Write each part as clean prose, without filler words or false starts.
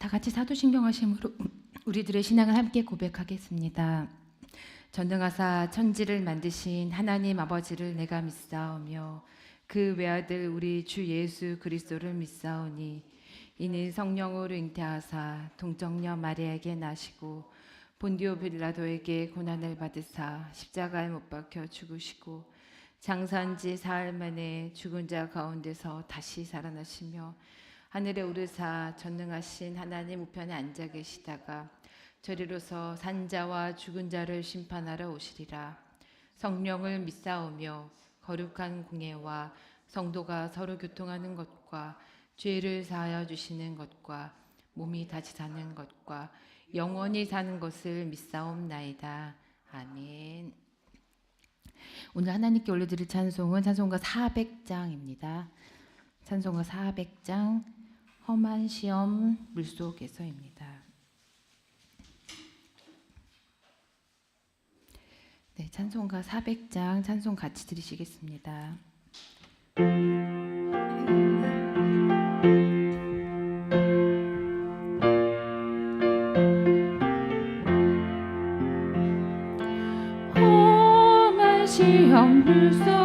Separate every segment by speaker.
Speaker 1: 다 같이 사도신경하심으로 우리들의 신앙을 함께 고백하겠습니다. 전능하사 천지를 만드신 하나님 아버지를 내가 믿사오며 그 외아들 우리 주 예수 그리스도를 믿사오니 이는 성령으로 잉태하사 동정녀 마리아에게 나시고 본디오 빌라도에게 고난을 받으사 십자가에 못 박혀 죽으시고 장사한 지 사흘 만에 죽은 자 가운데서 다시 살아나시며 하늘에 오르사 전능하신 하나님 우편에 앉아 계시다가 저리로서 산자와 죽은 자를 심판하러 오시리라. 성령을 믿사오며 거룩한 공예와 성도가 서로 교통하는 것과 죄를 사하여 주시는 것과 몸이 다시 사는 것과 영원히 사는 것을 믿사옵나이다. 아멘. 오늘 하나님께 올려드릴 찬송은 찬송가 400장입니다. 찬송가 400장 험한 시험 물속에서입니다. 네, 찬송가 400장 찬송 같이 드리시겠습니다. 험한 시험 물속에서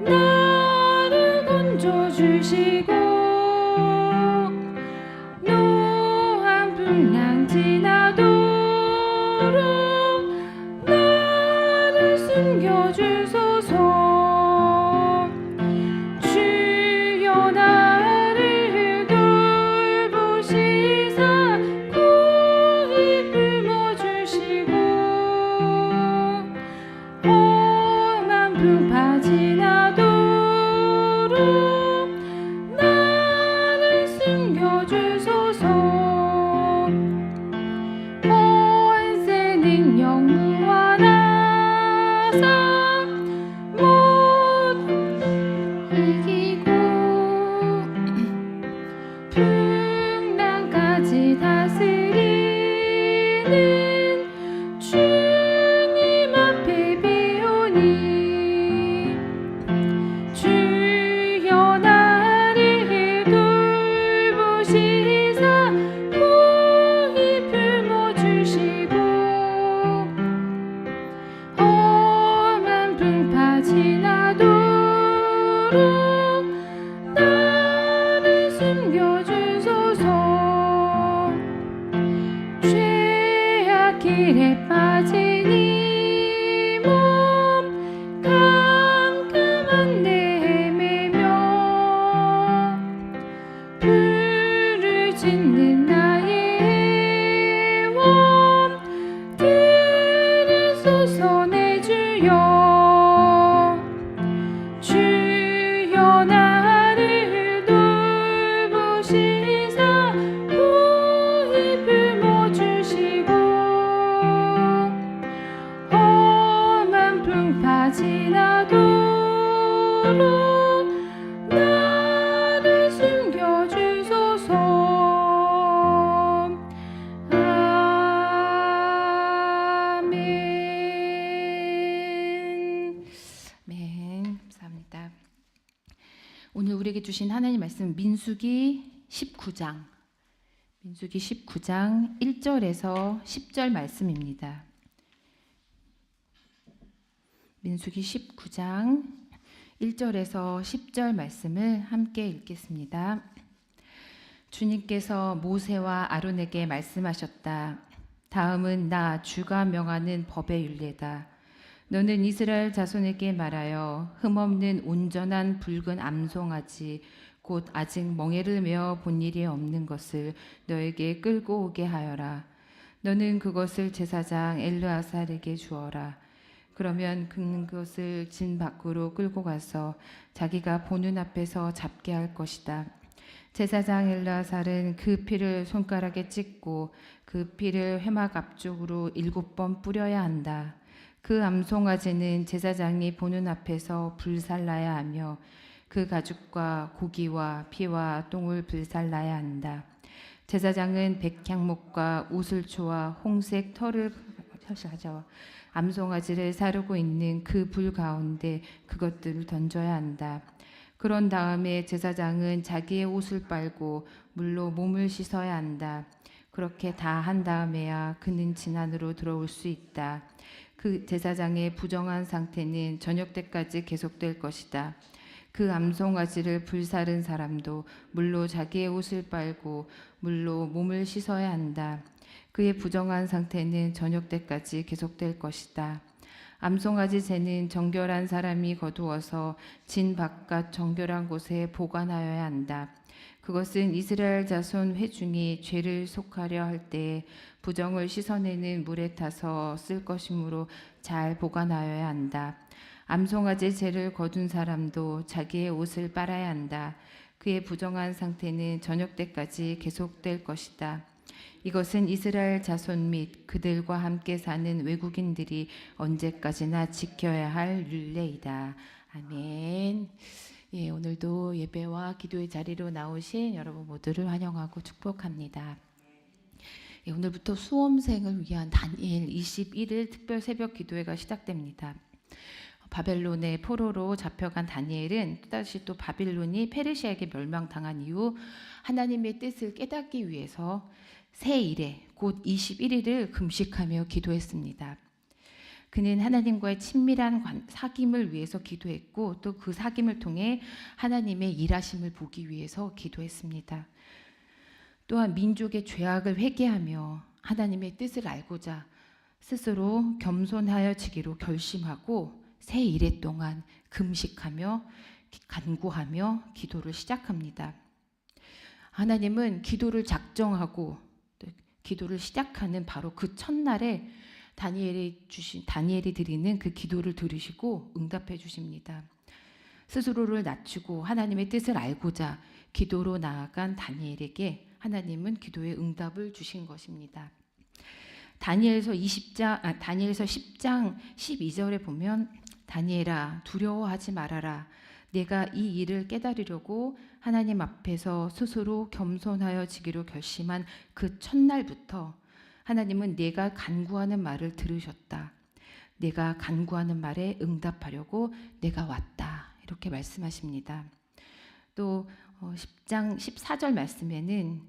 Speaker 1: 나를 건져주시고 노한 풍랑 지나도록 나를 숨겨주소서. 주여 나를 돌보시사 고이 품어주시고 험한 풍파 지나도록 나를 숨겨주소서. 권세 능력 무한하사 모든 이기고 풍랑까지 다스리는 주님 앞에 비오니 주여 나를 돌보시사 고이 품어주시고 험한 풍파 지나도록 나를 숨겨주소서. 죄악 길에 빠진 이 몸 깜깜한 데 헤매며 불을 짓는 나의 영혼 들으소서. 내 주여 주여 나를 돌보시사 고이 품어주시고 험한 풍파 지나도록 나를 숨겨주소서. 아멘. 아멘. 감사합니다. 오늘 우리에게 주신 하나님 말씀 민수기 19장 1절에서 10절 말씀입니다. 민수기 19장 1절에서 10절 말씀을 함께 읽겠습니다. 주님께서 모세와 아론에게 말씀하셨다. 다음은 나 주가 명하는 법의 율례다. 너는 이스라엘 자손에게 말하여 흠없는 온전한 붉은 암송아지 곧 아직 멍에를 메어 본 일이 없는 것을 너에게 끌고 오게 하여라. 너는 그것을 제사장 엘르아살에게 주어라. 그러면 그것을 진 밖으로 끌고 가서 자기가 보는 앞에서 잡게 할 것이다. 제사장 엘르아살은 그 피를 손가락에 찍고 그 피를 회막 앞쪽으로 7번 뿌려야 한다. 그 암송아지는 제사장이 보는 앞에서 불살라야 하며 그 가죽과 고기와 피와 똥을 불살라야 한다. 제사장은 백향목과 우슬초와 홍색 털을 가져와 암송아지를 사르고 있는 그 불 가운데 그것들을 던져야 한다. 그런 다음에 제사장은 자기의 옷을 빨고 물로 몸을 씻어야 한다. 그렇게 다 한 다음에야 그는 진안으로 들어올 수 있다. 그 제사장의 부정한 상태는 저녁 때까지 계속될 것이다. 그 암송아지를 불사른 사람도 물로 자기의 옷을 빨고 물로 몸을 씻어야 한다. 그의 부정한 상태는 저녁 때까지 계속될 것이다. 암송아지 새는 정결한 사람이 거두어서 진 바깥 정결한 곳에 보관하여야 한다. 그것은 이스라엘 자손 회중이 죄를 속하려 할 때 부정을 씻어내는 물에 타서 쓸 것이므로 잘 보관하여야 한다. 암송아지 죄를 거둔 사람도 자기의 옷을 빨아야 한다. 그의 부정한 상태는 저녁 때까지 계속될 것이다. 이것은 이스라엘 자손 및 그들과 함께 사는 외국인들이 언제까지나 지켜야 할 율례이다. 아멘. 예, 오늘도 예배와 기도의 자리로 나오신 여러분 모두를 환영하고 축복합니다. 예, 오늘부터 수험생을 위한 다니엘 21일 특별 새벽 기도회가 시작됩니다. 바벨론의 포로로 잡혀간 다니엘은 또다시 또 바빌론이 페르시아에게 멸망당한 이후 하나님의 뜻을 깨닫기 위해서 새 일에 곧 21일을 금식하며 기도했습니다. 그는 하나님과의 친밀한 사귐을 위해서 기도했고 또 그 사귐을 통해 하나님의 일하심을 보기 위해서 기도했습니다. 또한 민족의 죄악을 회개하며 하나님의 뜻을 알고자 스스로 겸손하여지기로 결심하고 새 일해 동안 금식하며 간구하며 기도를 시작합니다. 하나님은 기도를 작정하고 기도를 시작하는 바로 그 첫날에 다니엘이 드리는 그 기도를 들으시고 응답해 주십니다. 스스로를 낮추고 하나님의 뜻을 알고자 기도로 나아간 다니엘에게 하나님은 기도의 응답을 주신 것입니다. 다니엘서 10장 12절에 보면 다니엘아 두려워하지 말아라. 내가 이 일을 깨달으려고 하나님 앞에서 스스로 겸손하여지기로 결심한 그 첫날부터 하나님은 내가 간구하는 말을 들으셨다. 내가 간구하는 말에 응답하려고 내가 왔다. 이렇게 말씀하십니다. 또 10장 14절 말씀에는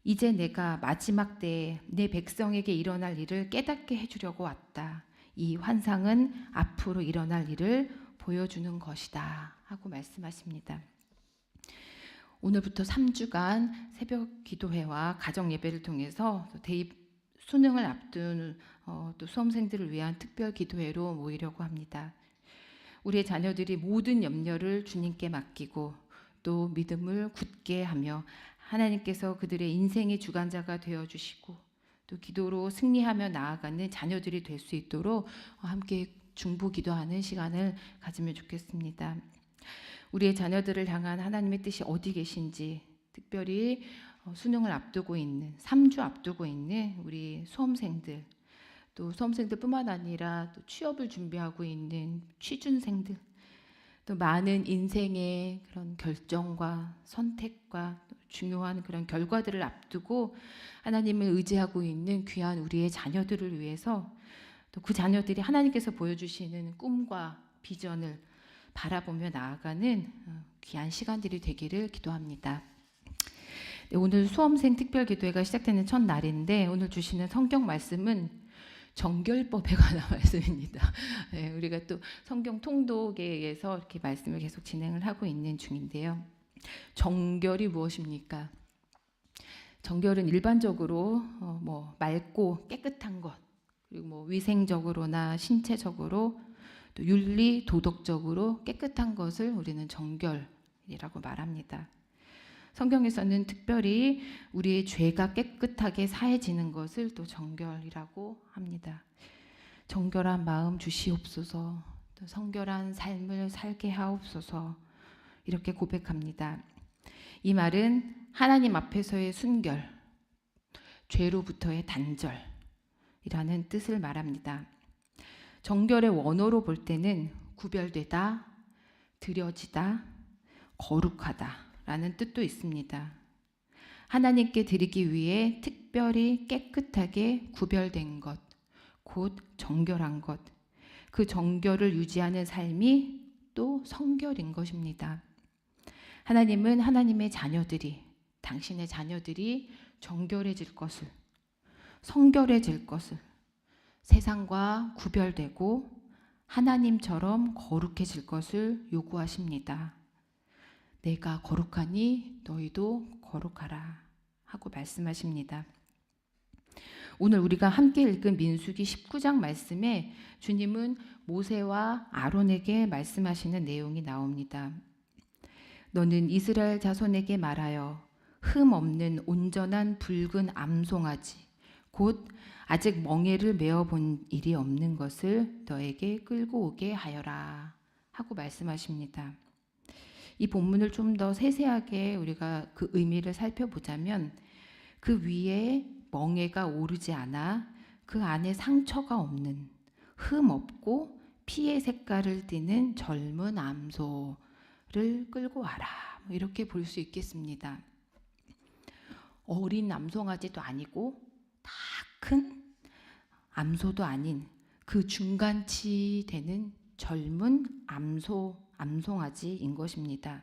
Speaker 1: 이제 내가 마지막 때에 내 백성에게 일어날 일을 깨닫게 해주려고 왔다. 이 환상은 앞으로 일어날 일을 보여주는 것이다 하고 말씀하십니다. 오늘부터 3주간 새벽 기도회와 가정 예배를 통해서 대입 수능을 앞둔 또 수험생들을 위한 특별 기도회로 모이려고 합니다. 우리의 자녀들이 모든 염려를 주님께 맡기고 또 믿음을 굳게 하며 하나님께서 그들의 인생의 주관자가 되어주시고 또 기도로 승리하며 나아가는 자녀들이 될 수 있도록 함께 중보 기도하는 시간을 가지면 좋겠습니다. 우리의 자녀들을 향한 하나님의 뜻이 어디 계신지 특별히 수능을 앞두고 있는 3주 앞두고 있는 우리 수험생들 또 수험생들뿐만 아니라 또 취업을 준비하고 있는 취준생들 또 많은 인생의 그런 결정과 선택과 중요한 그런 결과들을 앞두고 하나님을 의지하고 있는 귀한 우리의 자녀들을 위해서 또 그 자녀들이 하나님께서 보여주시는 꿈과 비전을 바라보며 나아가는 귀한 시간들이 되기를 기도합니다. 네, 오늘 수험생 특별 기도회가 시작되는 첫날인데 오늘 주시는 성경 말씀은 정결법에 관한 말씀입니다. 네, 우리가 또 성경 통독에서 이렇게 말씀을 계속 진행을 하고 있는 중인데요. 정결이 무엇입니까? 정결은 일반적으로 맑고 깨끗한 것, 그리고 위생적으로나 신체적으로 또 윤리, 도덕적으로 깨끗한 것을 우리는 정결이라고 말합니다. 성경에서는 특별히 우리의 죄가 깨끗하게 사해지는 것을 또 정결이라고 합니다. 정결한 마음 주시옵소서, 또 성결한 삶을 살게 하옵소서 이렇게 고백합니다. 이 말은 하나님 앞에서의 순결, 죄로부터의 단절이라는 뜻을 말합니다. 정결의 원어로 볼 때는 구별되다, 드려지다, 거룩하다 라는 뜻도 있습니다. 하나님께 드리기 위해 특별히 깨끗하게 구별된 것, 곧 정결한 것, 그 정결을 유지하는 삶이 또 성결인 것입니다. 하나님은 하나님의 자녀들이, 당신의 자녀들이 정결해질 것을, 성결해질 것을, 세상과 구별되고 하나님처럼 거룩해질 것을 요구하십니다. 내가 거룩하니 너희도 거룩하라 하고 말씀하십니다. 오늘 우리가 함께 읽은 민수기 19장 말씀에 주님은 모세와 아론에게 말씀하시는 내용이 나옵니다. 너는 이스라엘 자손에게 말하여 흠 없는 온전한 붉은 암송아지 곧 아직 멍에를 메어 본 일이 없는 것을 너에게 끌고 오게 하여라 하고 말씀하십니다. 이 본문을 좀 더 세세하게 우리가 그 의미를 살펴보자면 그 위에 멍에가 오르지 않아 그 안에 상처가 없는 흠 없고 피의 색깔을 띠는 젊은 암소를 끌고 와라, 이렇게 볼 수 있겠습니다. 어린 암송아지도 아니고 다 큰 암소도 아닌 그 중간치 되는 젊은 암송아지인 것입니다.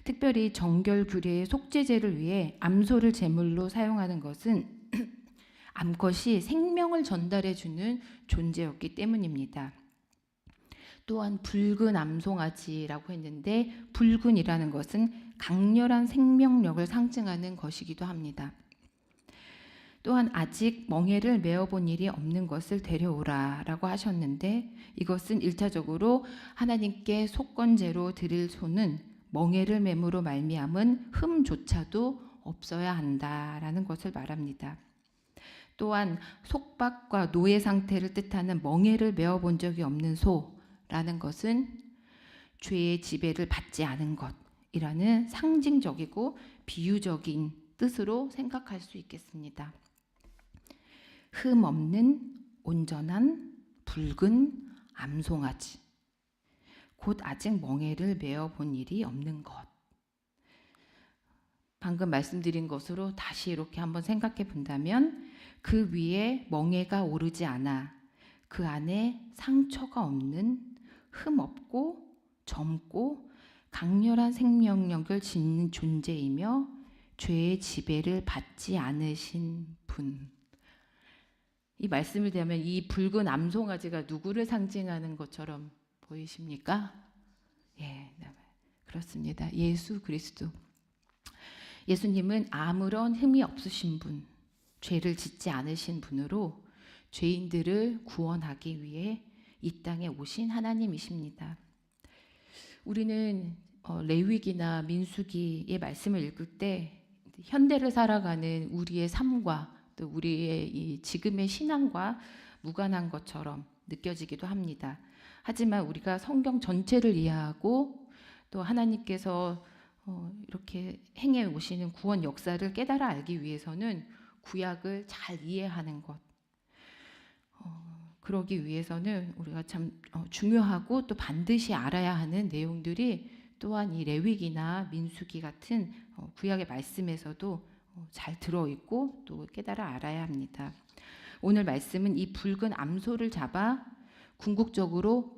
Speaker 1: 특별히 정결 규례의 속죄제를 위해 암소를 제물로 사용하는 것은 암컷이 생명을 전달해 주는 존재였기 때문입니다. 또한 붉은 암송아지라고 했는데 붉은이라는 것은 강렬한 생명력을 상징하는 것이기도 합니다. 또한 아직 멍에를 메어본 일이 없는 것을 데려오라 라고 하셨는데 이것은 1차적으로 하나님께 속건제로 드릴 소는 멍에를 맴으로 말미암은 흠조차도 없어야 한다라는 것을 말합니다. 또한 속박과 노예 상태를 뜻하는 멍에를 메어본 적이 없는 소라는 것은 죄의 지배를 받지 않은 것이라는 상징적이고 비유적인 뜻으로 생각할 수 있겠습니다. 흠 없는 온전한 붉은 암송아지 곧 아직 멍에를 메어 본 일이 없는 것. 방금 말씀드린 것으로 다시 이렇게 한번 생각해 본다면 그 위에 멍에가 오르지 않아 그 안에 상처가 없는 흠 없고 젊고 강렬한 생명력을 지닌 존재이며 죄의 지배를 받지 않으신 분. 이 말씀을 드리면 이 붉은 암송아지가 누구를 상징하는 것처럼 보이십니까? 예, 그렇습니다. 예수 그리스도. 예수님은 아무런 흠이 없으신 분, 죄를 짓지 않으신 분으로 죄인들을 구원하기 위해 이 땅에 오신 하나님이십니다. 우리는 레위기나 민수기의 말씀을 읽을 때 현대를 살아가는 우리의 삶과 또 우리의 이 지금의 신앙과 무관한 것처럼 느껴지기도 합니다. 하지만 우리가 성경 전체를 이해하고 또 하나님께서 이렇게 행해 오시는 구원 역사를 깨달아 알기 위해서는 구약을 잘 이해하는 것, 그러기 위해서는 우리가 참 중요하고 또 반드시 알아야 하는 내용들이 또한 이 레위기나 민수기 같은 구약의 말씀에서도 잘 들어있고 또 깨달아 알아야 합니다. 오늘 말씀은 이 붉은 암소를 잡아 궁극적으로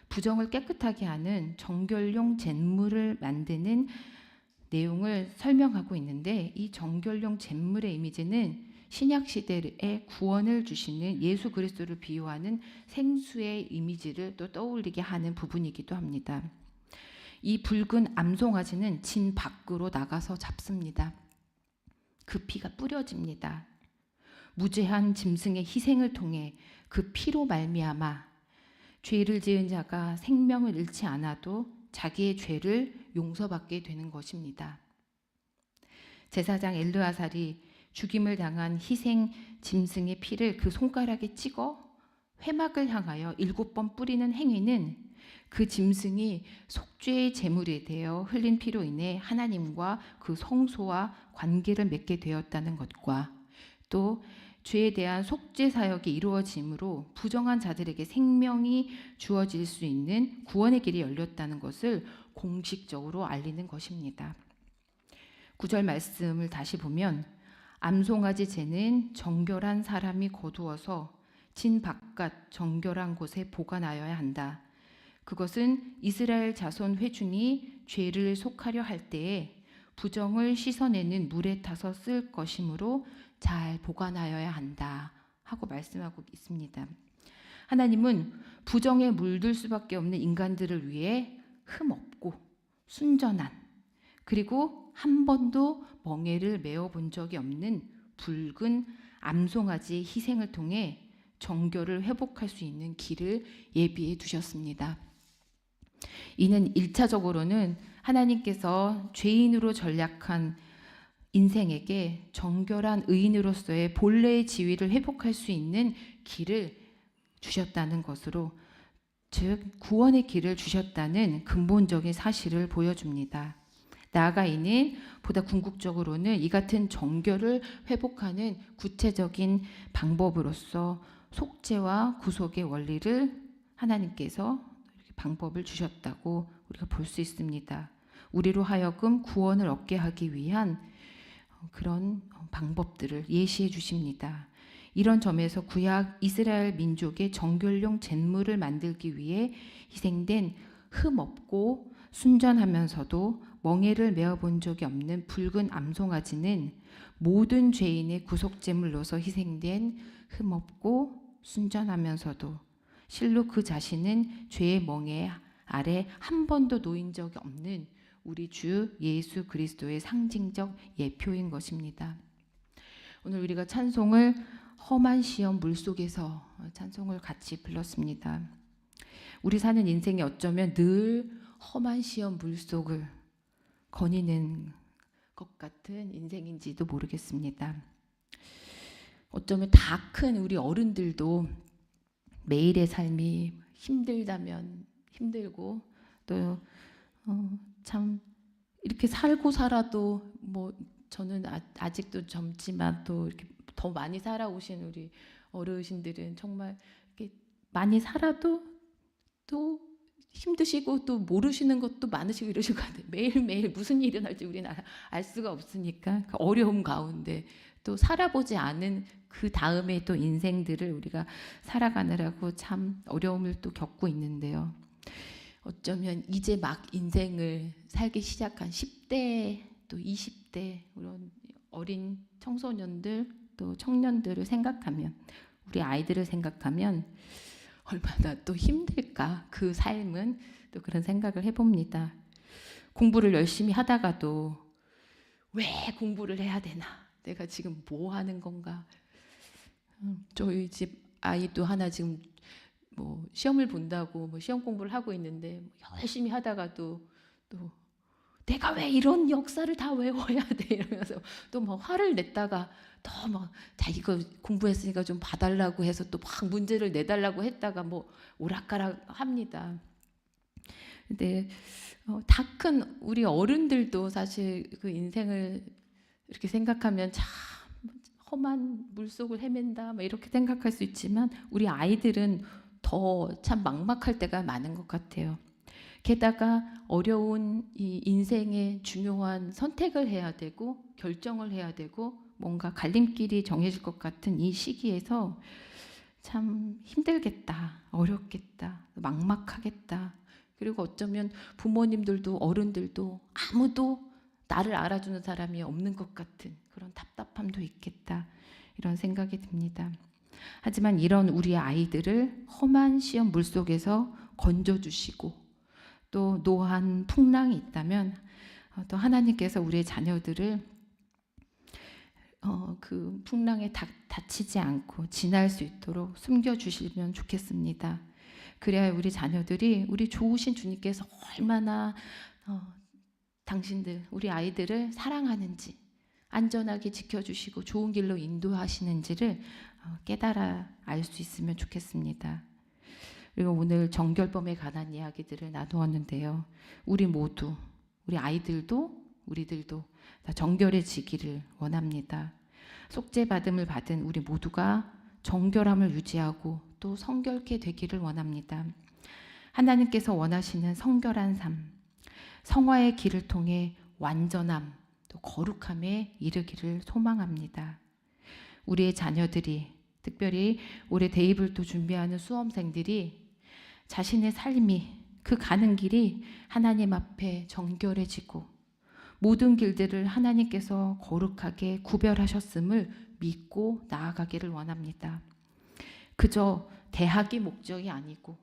Speaker 1: 부정을 깨끗하게 하는 정결용 잿물을 만드는 내용을 설명하고 있는데 이 정결용 잿물의 이미지는 신약 시대에 구원을 주시는 예수 그리스도를 비유하는 생수의 이미지를 또 떠올리게 하는 부분이기도 합니다. 이 붉은 암송아지는 진 밖으로 나가서 잡습니다. 그 피가 뿌려집니다. 무죄한 짐승의 희생을 통해 그 피로 말미암아 죄를 지은 자가 생명을 잃지 않아도 자기의 죄를 용서받게 되는 것입니다. 제사장 엘르아살이 죽임을 당한 희생 짐승의 피를 그 손가락에 찍어 회막을 향하여 7번 뿌리는 행위는 그 짐승이 속죄의 제물이 되어 흘린 피로 인해 하나님과 그 성소와 관계를 맺게 되었다는 것과 또 죄에 대한 속죄 사역이 이루어짐으로 부정한 자들에게 생명이 주어질 수 있는 구원의 길이 열렸다는 것을 공식적으로 알리는 것입니다. 9절 말씀을 다시 보면 암송아지 쟤는 정결한 사람이 거두어서 진 바깥 정결한 곳에 보관하여야 한다. 그것은 이스라엘 자손 회중이 죄를 속하려 할 때에 부정을 씻어내는 물에 타서 쓸 것이므로 잘 보관하여야 한다 하고 말씀하고 있습니다. 하나님은 부정에 물들 수밖에 없는 인간들을 위해 흠없고 순전한, 그리고 한 번도 멍에를 메어본 적이 없는 붉은 암송아지 희생을 통해 정결을 회복할 수 있는 길을 예비해 두셨습니다. 이는 1차적으로는 하나님께서 죄인으로 전락한 인생에게 정결한 의인으로서의 본래의 지위를 회복할 수 있는 길을 주셨다는 것으로, 즉 구원의 길을 주셨다는 근본적인 사실을 보여줍니다. 나아가 이는 보다 궁극적으로는 이 같은 정결을 회복하는 구체적인 방법으로서 속죄와 구속의 원리를 하나님께서 이렇게 방법을 주셨다고 우리가 볼 수 있습니다. 우리로 하여금 구원을 얻게 하기 위한 그런 방법들을 예시해 주십니다. 이런 점에서 구약 이스라엘 민족의 정결용 잿물을 만들기 위해 희생된 흠없고 순전하면서도 멍에를 메어본 적이 없는 붉은 암송아지는 모든 죄인의 구속제물로서 희생된 흠없고 순전하면서도 실로 그 자신은 죄의 멍에 아래 한 번도 놓인 적이 없는 우리 주 예수 그리스도의 상징적 예표인 것입니다. 오늘 우리가 찬송을 험한 시험 물속에서 찬송을 같이 불렀습니다. 우리 사는 인생이 어쩌면 늘 험한 시험 물속을 거니는 것 같은 인생인지도 모르겠습니다. 어쩌면 다 큰 우리 어른들도 매일의 삶이 힘들다면 힘들고 또 참 이렇게 살고 살아도 뭐 저는 아직도 젊지만 또 이렇게 더 많이 살아오신 우리 어르신들은 정말 이렇게 많이 살아도 또 힘드시고 또 모르시는 것도 많으시고 이러실 것 같아요. 매일매일 무슨 일이 일어날지 우리는 알 수가 없으니까 그 어려움 가운데 또 살아보지 않은 그 다음에 또 인생들을 우리가 살아가느라고 참 어려움을 또 겪고 있는데요. 어쩌면 이제 막 인생을 살기 시작한 10대 또 20대 그런 어린 청소년들 또 청년들을 생각하면, 우리 아이들을 생각하면 얼마나 또 힘들까 그 삶은, 또 그런 생각을 해봅니다. 공부를 열심히 하다가도 왜 공부를 해야 되나, 내가 지금 뭐 하는 건가. 저희 집 아이도 하나 지금 뭐 시험을 본다고 뭐 시험 공부를 하고 있는데 열심히 하다가도 또 내가 왜 이런 역사를 다 외워야 돼 이러면서 또 뭐 화를 냈다가 더 막 자기가 공부했으니까 좀 봐달라고 해서 또 막 문제를 내달라고 했다가 뭐 오락가락 합니다. 근데 다 큰 우리 어른들도 사실 그 인생을 이렇게 생각하면 참 험한 물속을 헤맨다 막 이렇게 생각할 수 있지만 우리 아이들은 더 참 막막할 때가 많은 것 같아요. 게다가 어려운 이 인생의 중요한 선택을 해야 되고 결정을 해야 되고 뭔가 갈림길이 정해질 것 같은 이 시기에서 참 힘들겠다, 어렵겠다, 막막하겠다. 그리고 어쩌면 부모님들도 어른들도 아무도 나를 알아주는 사람이 없는 것 같은 그런 답답함도 있겠다, 이런 생각이 듭니다. 하지만 이런 우리 아이들을 험한 시험 물속에서 건져주시고 또 노한 풍랑이 있다면 또 하나님께서 우리의 자녀들을 그 풍랑에 다치지 않고 지날 수 있도록 숨겨주시면 좋겠습니다. 그래야 우리 자녀들이 우리 좋으신 주님께서 얼마나 당신들, 우리 아이들을 사랑하는지, 안전하게 지켜주시고 좋은 길로 인도하시는지를 깨달아 알 수 있으면 좋겠습니다. 그리고 오늘 정결범에 관한 이야기들을 나누었는데요. 우리 모두, 우리 아이들도 우리들도 다 정결해지기를 원합니다. 속죄받음을 받은 우리 모두가 정결함을 유지하고 또 성결케 되기를 원합니다. 하나님께서 원하시는 성결한 삶, 성화의 길을 통해 완전함, 또 거룩함에 이르기를 소망합니다. 우리의 자녀들이, 특별히 올해 대입을 또 준비하는 수험생들이 자신의 삶이 그 가는 길이 하나님 앞에 정결해지고 모든 길들을 하나님께서 거룩하게 구별하셨음을 믿고 나아가기를 원합니다. 그저 대학이 목적이 아니고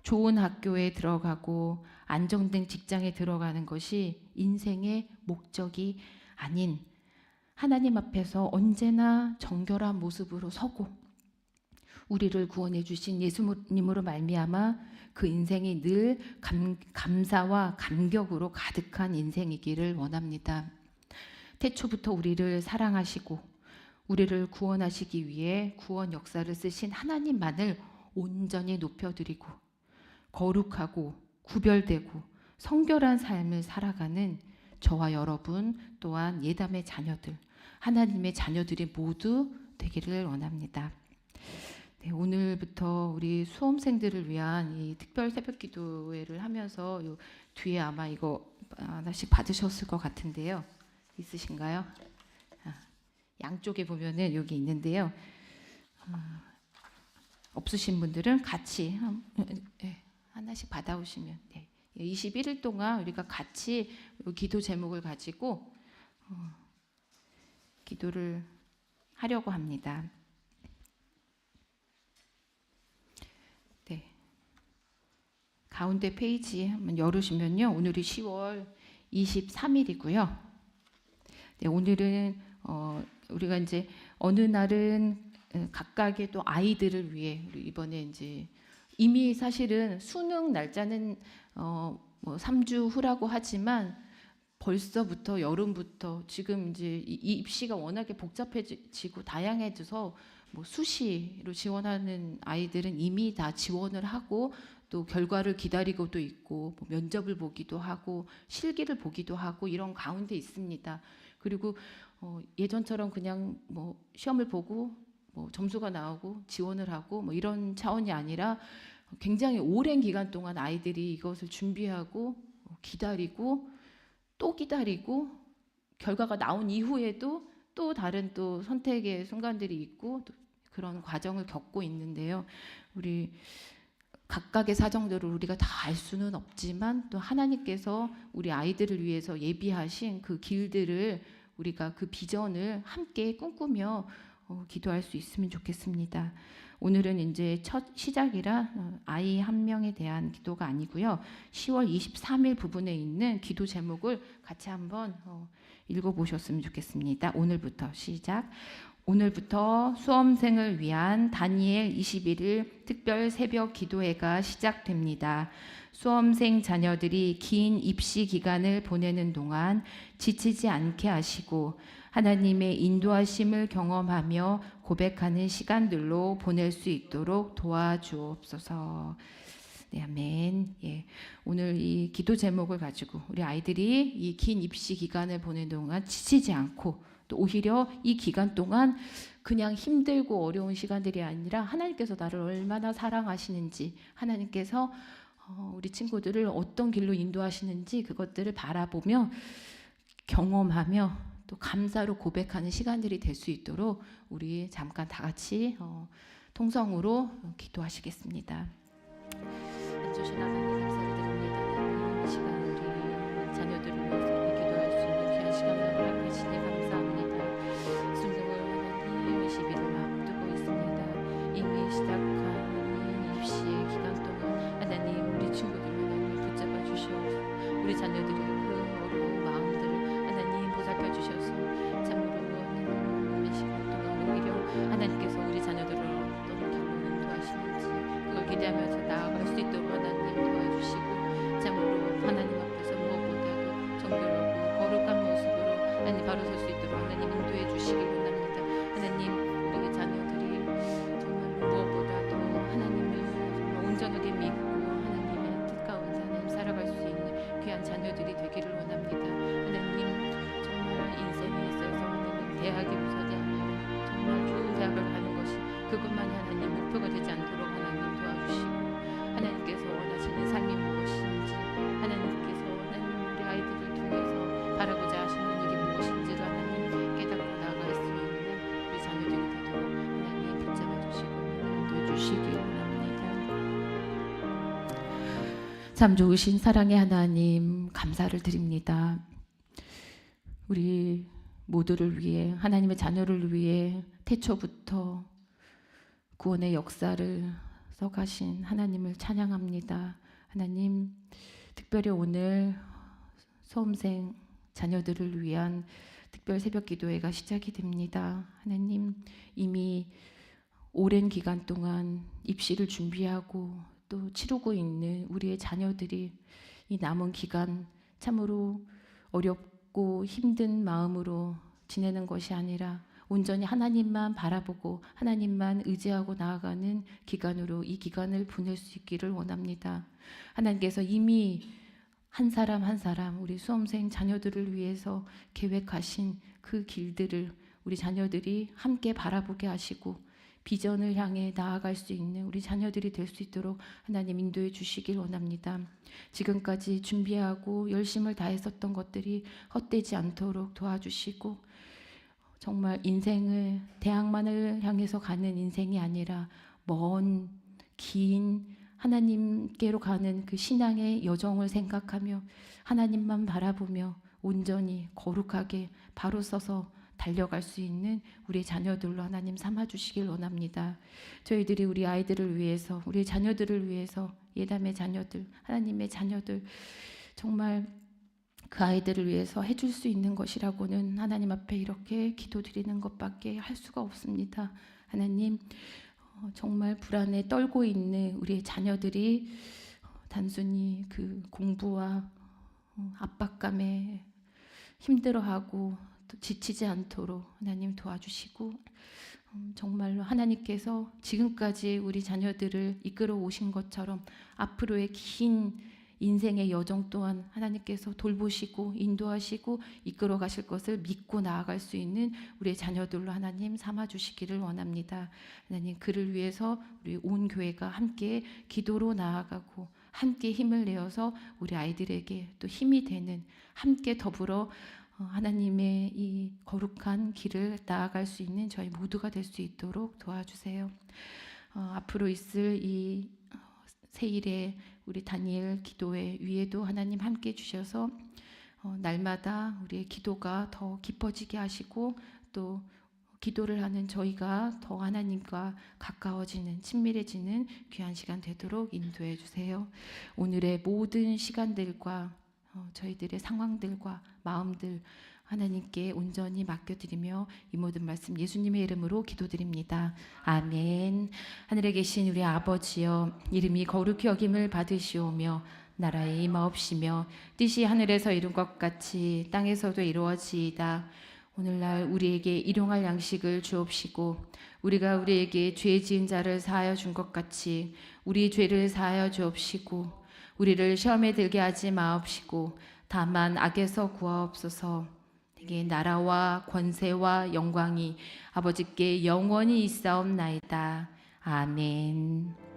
Speaker 1: 좋은 학교에 들어가고 안정된 직장에 들어가는 것이 인생의 목적이 아닌 하나님 앞에서 언제나 정결한 모습으로 서고 우리를 구원해 주신 예수님으로 말미암아 그 인생이 늘 감사와 감격으로 가득한 인생이기를 원합니다. 태초부터 우리를 사랑하시고 우리를 구원하시기 위해 구원 역사를 쓰신 하나님만을 온전히 높여드리고 거룩하고 구별되고 성결한 삶을 살아가는 저와 여러분 또한 예담의 자녀들, 하나님의 자녀들이 모두 되기를 원합니다. 네, 오늘부터 우리 수험생들을 위한 이 특별 새벽 기도회를 하면서 요 뒤에 아마 이거 하나씩 받으셨을 것 같은데요. 있으신가요? 양쪽에 보면은 여기 있는데요. 없으신 분들은 같이 하나씩 받아오시면 네. 21일 동안 우리가 같이 기도 제목을 가지고 기도를 하려고 합니다. 네. 가운데 페이지 한번 열으시면요. 오늘이 10월 23일이고요. 네, 오늘은 우리가 이제 어느 날은 각각의 또 아이들을 위해 이번에 이제 이미 사실은 수능 날짜는 뭐 3주 후라고 하지만 벌써부터 여름부터 지금 이제 이 입시가 워낙에 복잡해지고 다양해져서 뭐 수시로 지원하는 아이들은 이미 다 지원을 하고 또 결과를 기다리고도 있고 뭐 면접을 보기도 하고 실기를 보기도 하고 이런 가운데 있습니다. 그리고 예전처럼 그냥 뭐 시험을 보고 뭐 점수가 나오고 지원을 하고 뭐 이런 차원이 아니라 굉장히 오랜 기간 동안 아이들이 이것을 준비하고 기다리고 또 기다리고 결과가 나온 이후에도 또 다른 또 선택의 순간들이 있고 또 그런 과정을 겪고 있는데요. 우리 각각의 사정들을 우리가 다 알 수는 없지만 또 하나님께서 우리 아이들을 위해서 예비하신 그 길들을 우리가 그 비전을 함께 꿈꾸며 기도할 수 있으면 좋겠습니다. 오늘은 이제 첫 시작이라 아이 한 명에 대한 기도가 아니고요. 10월 23일 부분에 있는 기도 제목을 같이 한번 읽어보셨으면 좋겠습니다. 오늘부터 시작. 오늘부터 수험생을 위한 다니엘 21일 특별 새벽 기도회가 시작됩니다. 수험생 자녀들이 긴 입시 기간을 보내는 동안 지치지 않게 하시고 하나님의 인도하심을 경험하며 고백하는 시간들로 보낼 수 있도록 도와주옵소서. 네, 아멘. 예, 오늘 이 기도 제목을 가지고 우리 아이들이 이 긴 입시 기간을 보내는 동안 지치지 않고 또 오히려 이 기간 동안 그냥 힘들고 어려운 시간들이 아니라 하나님께서 나를 얼마나 사랑하시는지 하나님께서 우리 친구들을 어떤 길로 인도하시는지 그것들을 바라보며 경험하며 또 감사로 고백하는 시간들이 될 수 있도록 우리 잠깐 다 같이 통성으로 기도하시겠습니다. 주신 하나님 감사를 드립니다. 이 시간 우리 자녀들을 위해서 기도할 수 있는 귀한 시간을 허락하시니 감사합니다. 수능을 하나님 20일을 앞두고 있습니다. 이미 시작한 입시의 기간 동안 하나님 우리 친구들 하나님 붙잡아 주시옵소서. 우리 자녀들의 그 어려운 마음들을 하나님 보살펴 주셔서 참으로 이 시간 동안 오히려 하나님께서 우리 자녀들을 어떤 길로 인도하시는지 그걸 기대하면서 나아갈 수 있도록 하나님 도와주시고 참으로 하나님 앞에서 무엇보다도 정결하고 거룩한 모습으로 하나님 바로 설 수 있도록 하나님 인도해 주시기 원합니다. 하나님 우리의 자녀들이 정말로 무엇보다도 하나님을 정말 온전하게 믿고 하나님의 뜻 가운데 하나님 살아갈 수 있는 귀한 자녀들이 되기를 원합니다. 하나님 정말 인생에 있어서 하나님 대학이 우선이 아니라 정말 좋은 대학을 가는 것이 그것만이 하나님 목표가 되지 않도록 하나님 도와주시고 하나님께서 원하시는 삶이 무엇인지 하나님께서 우리 아이들을 통해서 바라고자 하시는 일이 무엇인지를 하나님 깨닫고 나아갈 수 있는 우리 자녀들이 되도록 하나님 붙잡아 주시고 인도해 주시기 원합니다. 참 좋으신 사랑의 하나님, 감사를 드립니다. 우리 모두를 위해, 하나님의 자녀를 위해 태초부터 구원의 역사를 써가신 하나님을 찬양합니다. 하나님, 특별히 오늘 수험생 자녀들을 위한 특별 새벽 기도회가 시작이 됩니다. 하나님, 이미 오랜 기간 동안 입시를 준비하고 또 치르고 있는 우리의 자녀들이 이 남은 기간 참으로 어렵고 힘든 마음으로 지내는 것이 아니라 온전히 하나님만 바라보고 하나님만 의지하고 나아가는 기간으로 이 기간을 보낼 수 있기를 원합니다. 하나님께서 이미 한 사람 한 사람 우리 수험생 자녀들을 위해서 계획하신 그 길들을 우리 자녀들이 함께 바라보게 하시고 비전을 향해 나아갈 수 있는 우리 자녀들이 될 수 있도록 하나님 인도해 주시길 원합니다. 지금까지 준비하고 열심을 다했었던 것들이 헛되지 않도록 도와주시고 정말 인생을 대학만을 향해서 가는 인생이 아니라 먼 긴 하나님께로 가는 그 신앙의 여정을 생각하며 하나님만 바라보며 온전히 거룩하게 바로 서서 달려갈 수 있는 우리 자녀들로 하나님 삼아주시길 원합니다. 저희들이 우리 아이들을 위해서 우리 자녀들을 위해서 예담의 자녀들 하나님의 자녀들 정말 그 아이들을 위해서 해줄 수 있는 것이라고는 하나님 앞에 이렇게 기도드리는 것밖에 할 수가 없습니다. 하나님 정말 불안에 떨고 있는 우리의 자녀들이 단순히 그 공부와 압박감에 힘들어하고 또 지치지 않도록 하나님 도와주시고 정말로 하나님께서 지금까지 우리 자녀들을 이끌어 오신 것처럼 앞으로의 긴 인생의 여정 또한 하나님께서 돌보시고 인도하시고 이끌어 가실 것을 믿고 나아갈 수 있는 우리의 자녀들로 하나님 삼아주시기를 원합니다. 하나님 그를 위해서 우리 온 교회가 함께 기도로 나아가고 함께 힘을 내어서 우리 아이들에게 또 힘이 되는 함께 더불어 하나님의 이 거룩한 길을 나아갈 수 있는 저희 모두가 될 수 있도록 도와주세요. 앞으로 있을 이 세일에 우리 다니엘 기도회 위에도 하나님 함께 주셔서 날마다 우리의 기도가 더 깊어지게 하시고 또 기도를 하는 저희가 더 하나님과 가까워지는 친밀해지는 귀한 시간 되도록 인도해 주세요. 오늘의 모든 시간들과 저희들의 상황들과 마음들 하나님께 온전히 맡겨드리며 이 모든 말씀 예수님의 이름으로 기도드립니다. 아멘. 하늘에 계신 우리 아버지여 이름이 거룩히 여김을 받으시오며 나라의 임하옵시며 뜻이 하늘에서 이룬 것 같이 땅에서도 이루어지이다. 오늘날 우리에게 일용할 양식을 주옵시고 우리가 우리에게 죄 지은 자를 사하여 준 것 같이 우리 죄를 사하여 주옵시고 우리를 시험에 들게 하지 마옵시고 다만 악에서 구하옵소서. 내게 나라와 권세와 영광이 아버지께 영원히 있사옵나이다. 아멘.